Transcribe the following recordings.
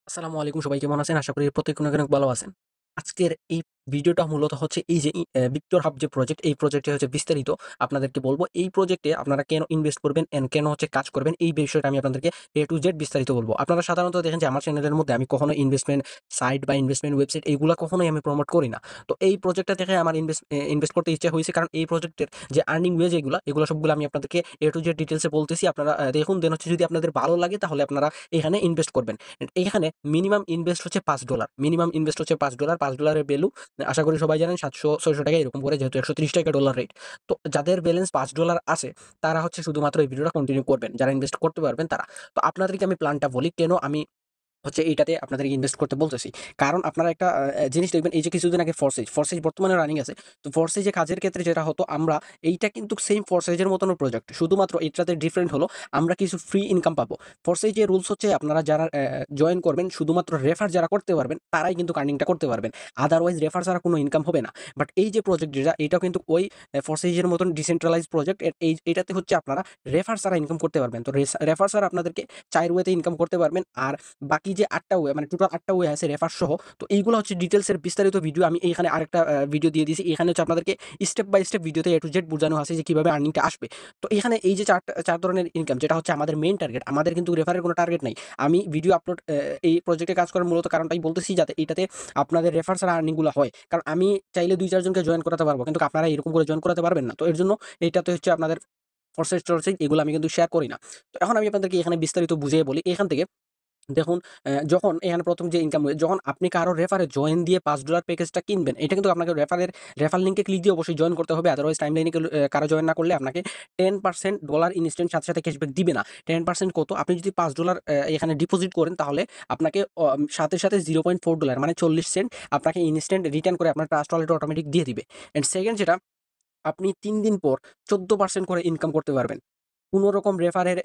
আসসালামু আলাইকুম, সবাই কেমন আছেন? আশা করি প্রত্যেকে অনেক ভালো আছেন। আজকের এই ভিডিওটা মূলত হচ্ছে এই যে ভিক্টর হাব যে প্রজেক্ট, এই প্রজেক্টে হচ্ছে বিস্তারিত আপনাদেরকে বলব। এই প্রজেক্টে আপনারা কেন ইনভেস্ট করবেন এন্ড কেন হচ্ছে কাজ করবেন, এই বিষয়টা আমি আপনাদেরকে A to Z বিস্তারিত বলব। আপনারা সাধারণত দেখেন যে আমার চ্যানেলের মধ্যে আমি কখনো ইনভেস্টমেন্ট সাইট বা ইনভেস্টমেন্ট ওয়েবসাইট এগুলা কখনোই আমি প্রমোট করি না। তো এই প্রজেক্টটা দেখে আমার ইনভেস্ট করতে ইচ্ছা হয়েছে, কারণ এই প্রজেক্টের যে আর্নিং ওয়ে যেগুলা, এগুলো সবগুলো আমি আপনাদেরকে A to Z ডিটেইলসে বলতেছি। আপনারা দেখুন, দেন হচ্ছে যদি আপনাদের ভালো লাগে তাহলে আপনারা এখানে ইনভেস্ট করবেন। এখানে মিনিমাম ইনভেস্ট হচ্ছে $5। মিনিমাম ইনভেস্ট হচ্ছে $5। $5 এর ভ্যালু আশা করি সবাই জানেন 700-600 টাকা এরকম করে, যেহেতু ৳130 ডলার রেট। তো যাদের ব্যালেন্স $5 আছে তারা হচ্ছে শুধুমাত্র এই ভিডিওটা কন্টিনিউ করবেন। যারা ইনভেস্ট করতে পারবেন তারা। তো আপনাদেরকে আমি প্ল্যানটা বলি, কেন আমি হচ্ছে এইটাতে আপনাদেরকে ইনভেস্ট করতে বলতেছি। কারণ আপনারা একটা জিনিস দেখবেন, এই যে কিছুদিন আগে ফরসেজ বর্তমানে রানিং আছে। তো ফরসেজে কাজের ক্ষেত্রে যেটা হতো, আমরা এইটা কিন্তু সেম ফরসেজের মতন প্রজেক্ট। শুধুমাত্র এটাতে ডিফারেন্ট হলো আমরা কিছু ফ্রি ইনকাম পাবো। ফরসেজের রুলস হচ্ছে আপনারা যারা জয়েন করবেন, শুধুমাত্র রেফার যারা করতে পারবেন তারাই কিন্তু আর্নিংটা করতে পারবেন। আদারওয়াইজ রেফার ছাড়া কোনো ইনকাম হবে না। বাট এই যে প্রজেক্ট যেটা, এটাও কিন্তু ওই ফরসেজের মতন ডিসেন্ট্রালাইজ প্রজেক্ট। এটাতে হচ্ছে আপনারা রেফার ছাড়া ইনকাম করতে পারবেন। তো রেফার ছাড়া আপনাদেরকে 4 ওয়েতে ইনকাম করতে পারবেন। আর বাকি যে 8টা ওয়ে, মানে টোটাল 8টা ওয়ে আছে রেফার সহ। তো এইগুলো হচ্ছে ডিটেইলসের বিস্তারিত ভিডিও আমি এইখানে আরেকটা ভিডিও দিয়ে দিয়েছি। এখানে হচ্ছে আপনাদেরকে স্টেপ বাই স্টেপ ভিডিওতে A to Z বোঝানো আছে যে কিভাবে আর্নিংটা আসবে। তো এখানে এই যে 4 ধরনের ইনকাম, যেটা হচ্ছে আমাদের মেইন টার্গেট। আমাদের কিন্তু রেফারের কোনো টার্গেট নাই। আমি ভিডিও আপলোড এই প্রজেক্টে কাজ করার মূলত কারণটাই বলতেছি, যাতে এইটাতে আপনাদের রেফার ছাড়া আর্নিং গুলো হয়। কারণ আমি চাইলে 2-4 জনকে জয়েন করাতে পারবো, কিন্তু আপনারা এরকম করে জয়েন করাতে পারবেন না। তো এর জন্য এইটাতে হচ্ছে আপনাদের ফরসেজ এগুলো আমি কিন্তু শেয়ার করি না। তো এখন আমি আপনাদেরকে এখানে বিস্তারিত বুঝিয়ে বলি। এখান থেকে দেখুন, যখন এখানে ১ম যে ইনকাম ওয়ে, যখন আপনি কারো রেফারে জয়েন দিয়ে $5 প্যাকেজটা কিনবেন, এটা কিন্তু আপনাকে রেফার লিংকে ক্লিক দিয়ে অবশ্যই জয়েন করতে হবে। আদারওয়াইজ টাইমলাইনে কারো জয়েন না করলে আপনাকে 10% ডলার ইনস্ট্যান্ট সাথে, সাথে ক্যাশব্যাক দিবে না। 10% কত? আপনি যদি $5 এখানে ডিপোজিট করেন তাহলে আপনাকে সাথে, সাথে $0.4 মানে 40 সেন্ট আপনাকে ইনস্ট্যান্ট রিটার্ন করে আপনার ট্রাস্ট ওয়ালেটে অটোমেটিক দিয়ে দিবে। অ্যান্ড সেকেন্ড যেটা, আপনি ৩ দিন পর 14% করে ইনকাম করতে পারবেন। কোন রকম রেফারের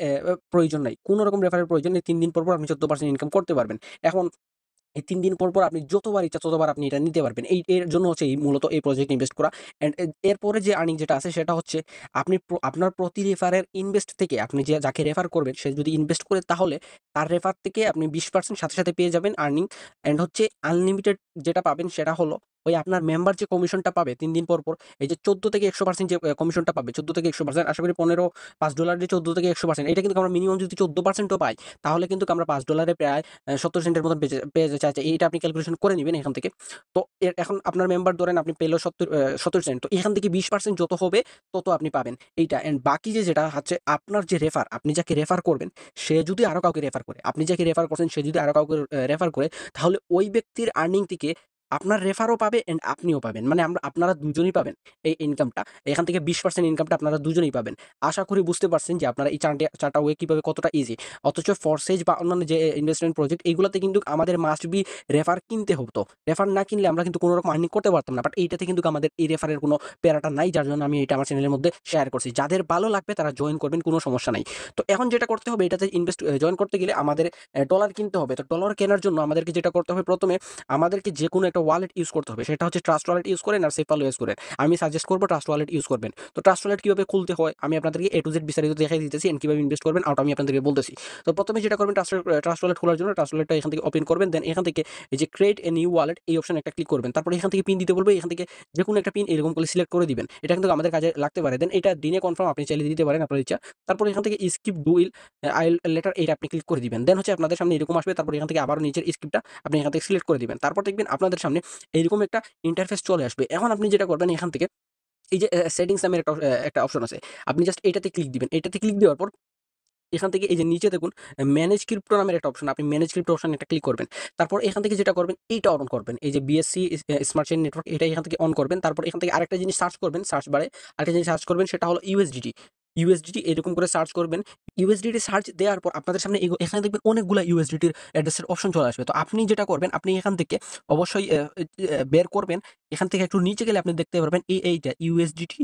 প্রয়োজন নাই। কোন রকম রেফারের প্রয়োজন নেই। ৩ দিন পর, পর আপনি 14% ইনকাম করতে পারবেন। এখন এই ৩ দিন পর, পর আপনি যতবার ইচ্ছা ততবার আপনি এটা নিতে পারবেন। এর জন্য হচ্ছে এই মূলত এই প্রজেক্টে ইনভেস্ট করা। অ্যান্ড এরপরে যে আর্নিং যেটা আছে সেটা হচ্ছে, আপনি আপনার প্রতি রেফারের ইনভেস্ট থেকে, আপনি যাকে রেফার করবেন সে যদি ইনভেস্ট করে তাহলে তার রেফার থেকে আপনি 20% সাথে, সাথে পেয়ে যাবেন আর্নিং। অ্যান্ড হচ্ছে আনলিমিটেড যেটা পাবেন সেটা হলো ওই আপনার মেম্বার যে কমিশনটা পাবে ৩ দিন পর, পর এই যে ১৪ থেকে ১০০% যে কমিশনটা পাবে, ১৪ থেকে ১০০%, আশা করি $5 যে ১৪ থেকে ১০০%, এটা কিন্তু আমরা মিনিমাম যদি 14% ও পাই তাহলে কিন্তু আমরা $5 প্রায় 70 সেন্টের মতন পেয়ে যাচ্ছে। আচ্ছা, এইটা আপনি ক্যালকুলেশন করে নিবেন এখান থেকে। তো এখন আপনার মেম্বার ধরেন আপনি পেল 70 সেন্ট। তো এখান থেকে 20% যত হবে তত আপনি পাবেন এইটা। অ্যান্ড বাকি যেটা হচ্ছে আপনার যে রেফার, আপনি যাকে রেফার করবেন সে যদি আরো কাউকে রেফার করে, আপনি যাকে রেফার করছেন সে যদি আরো কাউকে রেফার করে, তাহলে ওই ব্যক্তির আর্নিং থেকে আপনার রেফারও পাবে অ্যান্ড আপনিও পাবেন। মানে আপনারা দুজনেই পাবেন এই ইনকামটা। এখান থেকে 20% ইনকামটা আপনারা দুজনেই পাবেন। আশা করি বুঝতে পারছেন যে আপনারা এই 4টা ওয়ে কিভাবে কতটা ইজি। অথচ ফরসেজ বা অন্যান্য যে ইনভেস্টমেন্ট প্রজেক্ট, এগুলাতে কিন্তু আমাদের মাস্ট বি রেফার কিনতে হতো। রেফার না কিনলে আমরা কিন্তু কোন রকম আর্নিং করতে পারতাম না। বাট এইটাতে কিন্তু আমাদের এই রেফারের কোনো প্যারাটা নাই, যার জন্য আমি এটা আমার চ্যানেলের মধ্যে শেয়ার করছি। যাদের ভালো লাগবে তারা জয়েন করবেন, কোনো সমস্যা নাই। তো এখন যেটা করতে হবে, এটাতে জয়েন করতে গেলে আমাদের ডলার কিনতে হবে। তো ডলার কেনার জন্য আমাদেরকে যেটা করতে হবে, প্রথমে আমাদেরকে যেকোনো একটা ওয়ালেট ইউজ করতে হবে। সেটা হচ্ছে ট্রাস্ট ওয়ালেট ইউজ করেন আর সেফাল ইউজ করেন। আমি সাজেস্ট করব ট্রাস্ট ওয়ালেট ইউজ করবেন। তো ট্রাস্ট ওয়ালেট কিভাবে খুলতে হয় আমি আপনাদেরকে A to Z বিস্তারিত দেখাই দিতেছি, এন্ড কিভাবে ইনভেস্ট করবেন ওটা আমি আপনাদেরকে বলতেছি। তো প্রথমে যেটা করবেন, ট্রাস্ট ওয়ালেট খোলার জন্য ট্রাস্ট ওয়ালেটটা এখান থেকে ওপেন করবেন। দেন এখান থেকে এই যে ক্রিয়েট এ নিউ ওয়ালেট, এই অপশনে একটা ক্লিক করবেন। তারপরে এখান থেকে পিন দিতে বলবে, এখান থেকে যেকোনো একটা পিন এরকম করে সিলেক্ট করে দিবেন। এটা কিন্তু আমাদের কাজে লাগতে পারে। দেন এটা দিনে কনফার্ম আপনি চাইলে দিতে পারেন আপনার ইচ্ছা। তারপরে এখান থেকে স্কিপ ডুইল আই লেটার, এটা আপনি ক্লিক করে দিবেন। দেন হচ্ছে আপনাদের সামনে এরকম আসবে। তারপর এখান থেকে আবারও নিচের স্কিপটা আপনি এখান থেকে সিলেক্ট করে দিবেন। তারপর দেখবেন আপনাদের সামনে এইরকম একটা ইন্টারফেস চলে আসবে। এখন আপনি যেটা করবেন, এখান থেকে এই যে সেটিংস নামের একটা অপশন আছে। আপনি জাস্ট এটাতে ক্লিক দিবেন। এটাতে ক্লিক দেওয়ার পর এখান থেকে এই যে নিচে দেখুন ম্যানেজ ক্রিপ্টো নামের একটা অপশন। আপনি ম্যানেজ ক্রিপ্টো অপশনে একটা ক্লিক করবেন। তারপর এখান থেকে যেটা করবেন এইটা অন করবেন। এই যে BSC স্মার্ট চেইন নেটওয়ার্ক, এটা এখান থেকে অন করবেন। তারপর এখান থেকে আরেকটা জিনিস সার্চ করবেন, সার্চ বারে আরেকটা জিনিস সার্চ করবেন, সেটা হলো USDT। USDT এরকম করে সার্চ করবেন। USDT সার্চ দেওয়ার পর আপনাদের সামনে এখানে দেখবেন অনেকগুলা USDT-র অ্যাড্রেসের অপশন চলে আসবে। তো আপনি যেটা করবেন, আপনি এখান থেকে অবশ্যই বের করবেন। এখান থেকে একটু নিচে গেলে আপনি দেখতে পারবেন এইটা USDT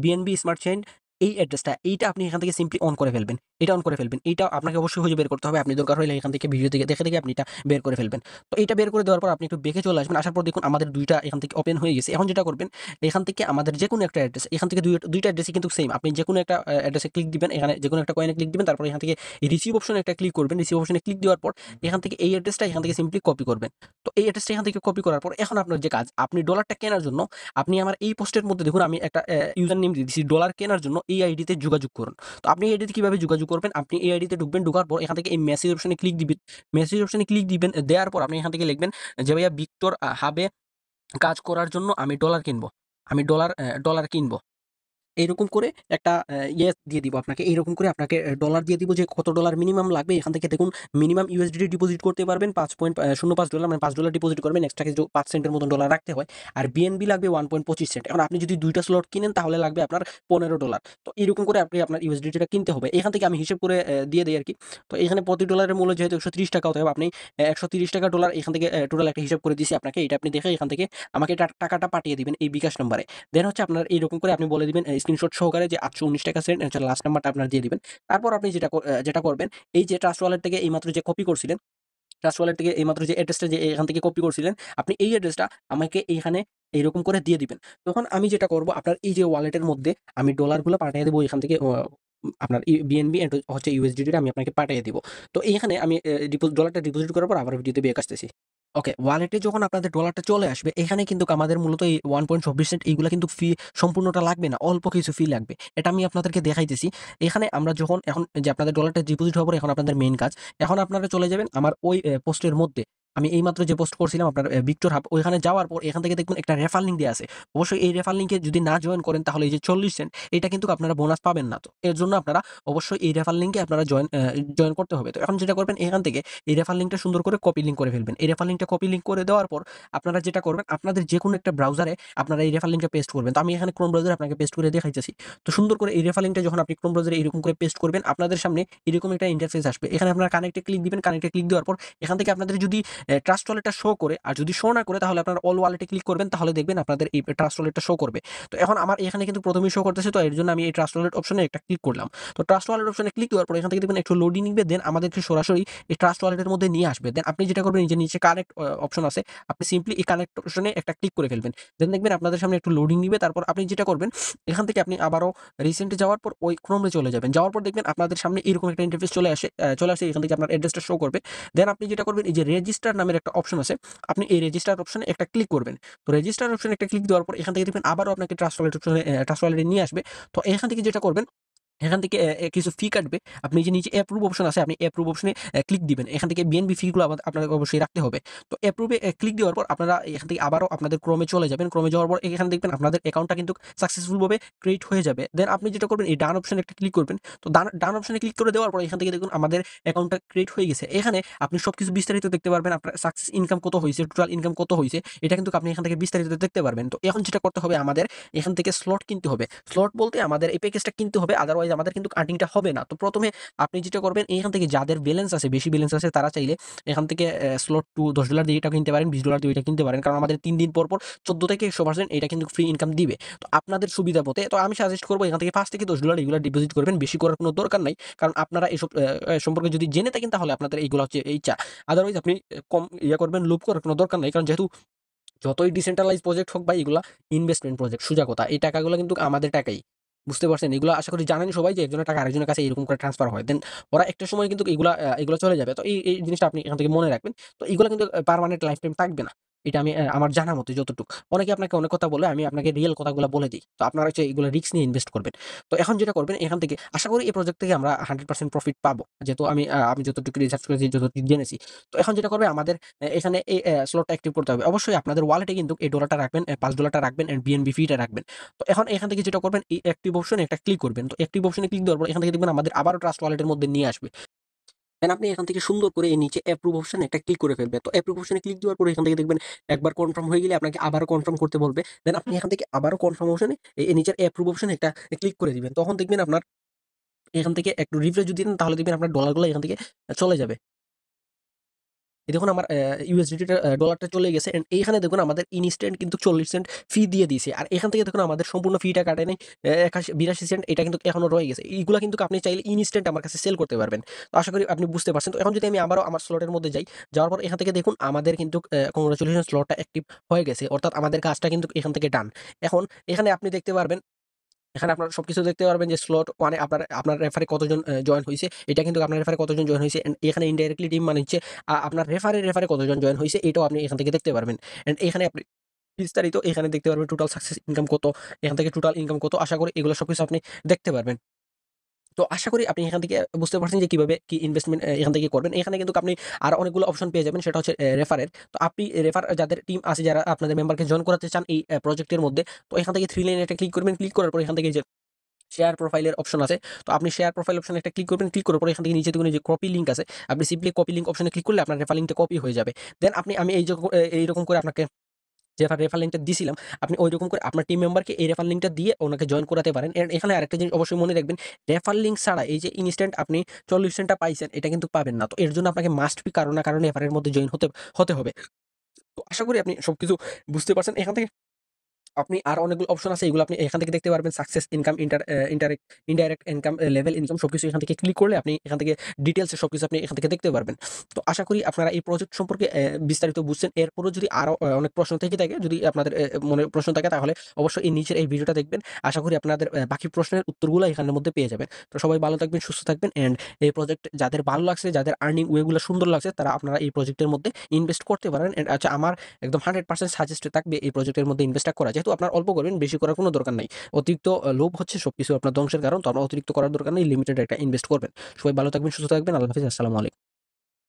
BNB স্মার্ট চেইন এই অ্যাড্রেসটা এইটা আপনি এখান থেকে সিম্পলি অন করে ফেলবেন। এটা অন করে ফেলবেন। এইটা আপনাকে অবশ্যই খুঁজে বের করতে হবে। আপনি দরকার হলে এখান থেকে ভিডিও থেকে দেখে আপনি এটা বের করে ফেলবেন। তো এইটা বের করে দেওয়ার পর আপনি একটু ব্যাকে চলে আসবেন। আসার পর দেখুন আমাদের ২ টা এখান থেকে ওপেন হয়ে গেছে। এখন যেটা করবেন এখান থেকে আমাদের যেকোনো একটা অ্যাড্রেস এখান থেকে ২ টা অ্যাড্রেসই কিন্তু সেম। আপনি যেকোনো একটা অ্যাড্রেসে ক্লিক দিবেন। এখানে যেকোনো একটা কয়েনে ক্লিক দিবেন। তারপর এখান থেকে রিসিভ অপশনে একটা ক্লিক করবেন। রিসিভ অপশনে ক্লিক দেওয়ার পর এখান থেকে এই অ্যাড্রেসটা এখান থেকে সিম্পলি কপি করবেন। তো এই অ্যাড্রেসটা এখান থেকে কপি করার পর এখন আপনার যে কাজ, আপনি ডলারটা কেনার জন্য আপনি আমার এই পোস্টের মধ্যে দেখুন আমি একটা ইউজার নেম দিয়ে দিছি। ডলার কেনার জন্য এই আইডিতে যোগাযোগ করুন। তো আপনি এই আইডিতে কিভাবে যোগাযোগ করবেন? আপনি এই আইডিতে ঢুকবেন, ঢোকার পর এখান থেকে এই মেসেজ অপশনে ক্লিক দিবেন। মেসেজ অপশনে ক্লিক দিবেন, দেওয়ার পর আপনি এখান থেকে লিখবেন যে ভাইয়া ভিক্টর হাবে কাজ করার জন্য আমি ডলার কিনবো। আমি ডলার কিনবো। এইরকম করে একটা ইয়ে দিয়ে দিব আপনাকে। এইরকম করে আপনাকে ডলার দিয়ে দিব যে কত ডলার মিনিমাম লাগবে। এখান থেকে দেখুন মিনিমাম USDT ডিপোজিট করতে পারবেন $5.05 মানে $5 ডিপোজিট করবেন। এক্সট্রা কিছু ৫ সেন্টের মতন ডলার রাখতে হয়। আর BNB লাগবে 1.25 সেন্ট। এখন আপনি যদি ২ টা স্লট কিনেন তাহলে লাগবে আপনার $15। তো এরকম করে আপনি আপনার USDT টা কিনতে হবে। এখান থেকে আমি হিসেব করে দিয়ে দেই আরকি। তো এখানে প্রতি ডলারের মূল্য যেহেতু ৳১৩০ অতএব আপনি ৳১৩০ ডলার এখান থেকে টোটাল একটা হিসাব করে দিছি আপনাকে। এটা আপনি দেখে এখান থেকে আমাকে টাকাটা পাঠিয়ে দিবেন এই বিকাশ নম্বরে। দেন হচ্ছে আপনার এইরকম করে আপনি বলে দিবেন স্ক্রিনশট সহকারে যে ৳৮১৯ সেন্ট হচ্ছে লাস্ট নাম্বারটা আপনার দিয়ে দিবেন। তারপর আপনি যেটা করবেন এই যে ট্রাস্ট ওয়ালেট থেকে এইমাত্র যে কপি করছিলেন, ট্রাস্ট ওয়ালেট থেকে এইমাত্র যে অ্যাড্রেসটা যে এখান থেকে কপি করছিলেন, আপনি এই অ্যাড্রেসটা আমাকে এইখানে এইরকম করে দিয়ে দিবেন। তখন আমি যেটা করব আপনার এই যে ওয়ালেটের মধ্যে আমি ডলারগুলো পাঠিয়ে দেব এখান থেকে আপনার BNB এন্ড হচ্ছে USDT টা আমি আপনাকে পাঠিয়ে দিব। তো এইখানে আমি ডলারটা ডিপোজিট করার পর আবার ভিডিওতে ব্যাক আসতেছি। ওকে, ওয়ালেটে যখন আপনাদের ডলারটা চলে আসবে, এখানে কিন্তু আমাদের মূলত এই 1.24 সেন্ট এইগুলা কিন্তু ফি সম্পূর্ণটা লাগবে না। অল্প কিছু ফি লাগবে। এটা আমি আপনাদেরকে দেখাইতেছি। এখানে আমরা যখন এখন যে আপনাদের ডলারটা ডিপোজিট হওয়ার পর এখন আপনাদের মেইন কাজ। এখন আপনারা চলে যাবেন আমার ওই পোস্টের মধ্যে। আমি এইমাত্র যে পোস্ট করছিলাম আপনার ভিক্টর হাব ওইখানে যাওয়ার পর এখান থেকে দেখবেন একটা রেফার লিঙ্ক দেয়া আছে। অবশ্যই এই রেফার লিঙ্কে যদি না জয়েন করেন তাহলে এই যে 40 সেন্ট এটা কিন্তু আপনারা বোনাস পাবেন না। তো এর জন্য আপনারা অবশ্যই এই রেফার লিঙ্কে আপনারা জয়েন করতে হবে। তো এখন যেটা করবেন এখান থেকে এই রেফার লিঙ্কটা সুন্দর করে কপি লিঙ্ক করে ফেলবেন। এই রেফার লিঙ্কটা কপি লিঙ্ক করে দেওয়ার পর আপনারা যেটা করবেন আপনাদের যেকোনো একটা ব্রাউজারে আপনারা এই রেফার লিঙ্কটা পেস্ট করবেন। তো আমি এখানে ক্রোম ব্রাউজারে আপনাকে পেস্ট করে দেখাইতেছি। তো সুন্দর করে এই রেফার লিঙ্কটা যখন আপনি ক্রোম ব্রাউজারে এরকম করে পেস্ট করবেন, আপনাদের সামনে এরকম একটা ইন্টারফেস আসবে। এখানে আপনারা কানেক্টে ক্লিক দিবেন। কানেক্টে ক্লিক দেওয়ার পর এখান থেকে আপনাদের যদি ট্রাস্ট ওয়ালেটটা শো করে, আর যদি শো না করে তাহলে আপনারা অল ওয়ালেটে ক্লিক করবেন। তাহলে দেখবেন আপনাদের এই ট্রাস্ট ওয়ালেটটা শো করবে। তো এখন আমার এখানে কিন্তু প্রথমেই শো করতেছে। তো এর জন্য আমি এই ট্রাস্ট ওয়ালেট অপশনে একটা ক্লিক করলাম। তো ট্রাস্ট ওয়ালেট অপশনে ক্লিক দেওয়ার পর এখান থেকে দেখবেন একটু লোডিং নিবে। দেন আমাদেরকে সরাসরি এই ট্রাস্ট ওয়ালেটের মধ্যে নিয়ে আসবে। দেন আপনি যেটা করবেন এই যে নিচে কানেক্ট অপশন আছে। আপনি সিম্পলি এই কানেক্ট অপশনে একটা ক্লিক করে ফেলবেন। দেন দেখবেন আপনাদের সামনে একটু লোডিং নিবে। তারপর আপনি যেটা করবেন এখান থেকে আপনি আবারও রিসেন্টে যাওয়ার পর ওই ক্রোমে চলে যাবেন। যাওয়ার পর দেখবেন আপনাদের সামনে এরকম একটা ইন্টারফেস চলে আসে। এখান থেকে আপনার অ্যাড্রেসটা শো করবে। দেন আপনি যেটা করবেন এই যে রেজিস্টার নামের একটা অপশন আছে। আপনি এই রেজিস্টার অপশনে একটা ক্লিক করবেন। তো রেজিস্টার অপশনে একটা ক্লিক দেওয়ার পর এখান থেকে দেখবেন আবারও আপনাকে ট্রাস্ট ওয়ালেটে নিয়ে আসবে। তো এখান থেকে যেটা করবেন এখান থেকে কিছু ফি কাটবে। আপনি যে নিচে অ্যাপ্রুভ অপশন আছে, আপনি অ্যাপ্রুভ অপশনে ক্লিক দিবেন। এখান থেকে BNB ফি গুলো আপনাকে অবশ্যই রাখতে হবে। তো অ্যাপ্রুভে ক্লিক দেওয়ার পর আপনারা এখান থেকে আবারও আপনাদের ক্রোমে চলে যাবেন। ক্রোমে যাওয়ার পর এখানে দেখবেন আপনাদের অ্যাকাউন্টটা কিন্তু সাকসেসফুল ভাবে ক্রিয়েট হয়ে যাবে। দেন আপনি যেটা করবেন এই ডান অপশনে একটা ক্লিক করবেন। তো ডান অপশনে ক্লিক করে দেওয়ার পর এখান থেকে দেখুন আমাদের অ্যাকাউন্টটা ক্রিয়েট হয়ে গেছে। এখানে আপনি সবকিছু বিস্তারিত দেখতে পারবেন। আপনার সাকসেস ইনকাম কত হইছে, টোটাল ইনকাম কত হইছে, এটা কিন্তু আপনি এখান থেকে বিস্তারিত দেখতে পারবেন। তো এখন যেটা করতে হবে আমাদের এখান থেকে স্লট কিনতে হবে। স্লট বলতে আমাদের এই প্যাকেজটা কিনতে হবে। আদারওয়াইজ আমাদের কিন্তু আর্নিংটা হবে না। তো প্রথমে আপনি যেটা করবেন এখান থেকে যাদের ব্যালেন্স আছে, বেশি ব্যালেন্স আছে তারা চাইলে এখান থেকে স্লট টু $10 দিয়ে এটা কিনতে পারেন, $20 দিয়ে এটা কিনতে পারেন। কারণ আমাদের ৩ দিন পর ১৪ থেকে ১০০% এটা কিন্তু ফ্রি ইনকাম দিবে। তো আপনাদের সুবিধা মতে তো আমি সাজেস্ট করব এখান থেকে $৫ থেকে $10 এগুলা ডিপোজিট করবেন। বেশি করার কোনো দরকার নাই। কারণ আপনারা এসব সম্পর্কে যদি জেনে থাকেন তাহলে আপনাদের এইগুলা হচ্ছে ইচ্ছা। আদারওয়াইজ আপনি কম করবেন, লোভ করার কোনো দরকার নাই। কারণ যেহেতু যতই ডিসেন্ট্রালাইজ প্রজেক্ট হোক বা এগুলা ইনভেস্টমেন্ট প্রজেক্ট, সোজা কথা। এই টাকাগুলো কিন্তু আমাদের টাকাই। বুঝতে পারছেন? এগুলো আশা করি জানেন সবাই যে একজনের টাকা আরেকজনের কাছে এরকম করে ট্রান্সফার হয়। দেন ওরা একটা সময় কিন্তু এগুলা চলে যাবে। তো এই জিনিসটা আপনি এখান থেকে মনে রাখবেন। তো এগুলা কিন্তু পার্মানেন্ট লাইফ টাইম থাকবে না। এটা আমি আমার জানা মতে যতটুক। অনেকে আপনাকে অনেক কথা বলে, আমি আপনাকে রিয়াল কথাগুলা বলে দেই। তো আপনারা হচ্ছে এগুলা রিস্ক নিয়ে ইনভেস্ট করবেন। তো এখন যেটা করবেন এখান থেকে আশা করি এই প্রজেক্ট থেকে আমরা 100% প্রফিট পাবো। যেহেতু আমি যতটুকু রিসার্চ করেছি, যতটুকু জেনেছি। তো এখন যেটা করবে আমাদের এখানে এই স্লটটা অ্যাক্টিভ করতে হবে। অবশ্যই আপনাদের ওয়ালেটে কিন্তু এই ডলারটা রাখবেন, $5 রাখবেন এন্ড BNB ফিটা রাখবেন। তো এখন এখান থেকে যেটা করবেন এই অ্যাক্টিভ অপশনে একটা ক্লিক করবেন। তো অ্যাক্টিভ অপশনে ক্লিক দেওয়ার পর এখান থেকে দেখবেন আমাদের আবারও ট্রাস্ট ওয়ালেটের মধ্যে নিয়ে আসবে। দেন আপনি এখান থেকে সুন্দর করে এই নিচে অ্যাপ্রুভ অপশনে একটা ক্লিক করে ফেলবেন। তো অ্যাপ্রুভ অপশনে ক্লিক দেওয়ার পরে এখান থেকে দেখবেন একবার কনফার্ম হয়ে গেলে আপনাকে আবারও কনফার্ম করতে বলবে। দেন আপনি এখান থেকে আবারও কনফার্ম অপশনে এই নিচের অ্যাপ্রুভ অপশনে একটা ক্লিক করে দিবেন। তখন দেখবেন আপনার এখান থেকে একটু রিফ্রেশ যদি দেন তাহলে দেখবেন আপনার ডলারগুলো এখান থেকে চলে যাবে। এই দেখুন আমার ইউএসডিটি ডলারটা চলে গেছে এন্ড এইখানে দেখুন আমাদের ইনস্ট্যান্ট কিন্তু 40 সেন্ট ফি দিয়ে দিয়েছে। আর এখান থেকে দেখুন আমাদের সম্পূর্ণ ফিটা কাটে নাই। ৮২ সেন্ট এটা কিন্তু এখনো রয়ে গেছে। এইগুলা কিন্তু আপনি চাইলে ইনস্ট্যান্ট আমার কাছে সেল করতে পারবেন। তো আশা করি আপনি বুঝতে পারছেন। তো এখন যদি আমি আবারও আমার স্লটের মধ্যে যাই, যাওয়ার পর এখান থেকে দেখুন আমাদের কিন্তু কংগ্রাচুলেশন স্লটটা অ্যাক্টিভ হয়ে গেছে। অর্থাৎ আমাদের কাজটা কিন্তু এখান থেকে ডান। এখন এখানে আপনি দেখতে পারবেন, এখানে আপনারা সবকিছু দেখতে পারবেন যে স্লট 1 এ আপনার রেফারে কতজন জয়েন হইছে। এটা কিন্তু আপনার রেফারে কতজন জয়েন হইছে। এন্ড এখানে ইনডাইরেক্টলি টিম মানে হচ্ছে আপনার রেফারে কতজন জয়েন হইছে এটাও আপনি এখান থেকে দেখতে পারবেন। এন্ড এখানে আপনি বিস্তারিত এখানে দেখতে পারবেন টোটাল সাকসেস ইনকাম কত, এখান থেকে টোটাল ইনকাম কত। আশা করি এগুলো সবকিছু আপনি দেখতে পারবেন। তো আশা করি আপনি এখান থেকে বুঝতে পারছেন যে কিভাবে কি ইনভেস্টমেন্ট এখান থেকে করবেন। এখানে কিন্তু আপনি আরো অনেকগুলো অপশন পেয়ে যাবেন। সেটা হচ্ছে রেফারের। তো আপনি রেফার যাদের টিম আছে যারা আপনাদের মেম্বারকে জয়েন করাতে চান এই প্রজেক্টের মধ্যে, তো এখান থেকে 3 লাইনে একটা ক্লিক করবেন। ক্লিক করার পর এখান থেকে যে শেয়ার প্রোফাইলের অপশন আছে। তো আপনি শেয়ার প্রোফাইল অপশনে একটা ক্লিক করবেন। ক্লিক করার পরে এখান থেকে নিচে দেখুন এই যে কপি লিঙ্ক আছে। আপনি সিম্পলি কপি লিঙ্ক অপশনে ক্লিক করলে আপনার রেফার লিঙ্কটা কপি হয়ে যাবে। দেন আমি এই যে এইরকম করে আপনাকে যে রেফার লিঙ্কটা দিছিলাম, আপনি ঐরকম করে আপনার টিম মেম্বারকে এই রেফার লিঙ্কটা দিয়ে ওনাকে জয়েন করাতে পারেন। এন্ড এখানে আরেকটা জিনিস অবশ্যই মনে রাখবেন, রেফার লিঙ্ক ছাড়া এই যে ইনস্ট্যান্ট আপনি 40 সেন্টটা পাইছেন এটা কিন্তু পাবেন না। তো এর জন্য আপনাকে মাস্ট বি কারো না কারো রেফারের মধ্যে জয়েন হতে হবে। তো আশা করি আপনি সবকিছু বুঝতে পারছেন। এখান থেকে আপনি আরো অনেকগুলো অপশন আছে এগুলো আপনি এখান থেকে দেখতে পারবেন। Success income, indirect income, level income সবকিছু এখান থেকে ক্লিক করলে আপনি এখান থেকে ডিটেইলসে সবকিছু আপনি এখান থেকে দেখতে পারবেন। তো আশা করি আপনারা এই প্রজেক্ট সম্পর্কে বিস্তারিত বুঝছেন। এরপরও যদি আরো অনেক প্রশ্ন থেকে থাকে, যদি আপনাদের মনে প্রশ্ন থাকে তাহলে অবশ্যই এই নিচের এই ভিডিওটা দেখবেন। আশা করি আপনাদের বাকি প্রশ্নের উত্তরগুলো এখানের মধ্যে পেয়ে যাবেন। তো সবাই ভালো থাকবেন, সুস্থ থাকবেন। এন্ড এই প্রজেক্ট যাদের ভালো লাগছে, যাদের আর্নিং ওয়ে গুলো সুন্দর লাগছে তারা আপনারা এই প্রজেক্টের মধ্যে ইনভেস্ট করতে পারেন। এন্ড আচ্ছা আমার একদম 100% সাজেস্ট থাকবে এই প্রজেক্টের মধ্যে ইনভেস্টটা করা। যেহেতু আপনার অল্প করবেন, বেশি করার কোনো দরকার নাই। অতিরিক্ত লোভ হচ্ছে সবকিছু আপনার ধ্বংসের কারণ। তো আপনার অতিরিক্ত করার দরকার নেই। লিমিটেড একটা ইনভেস্ট করবেন। সবাই ভালো থাকবেন, সুস্থ থাকবেন। আল্লাহ হাফেজ। আসসালামু আলাইকুম।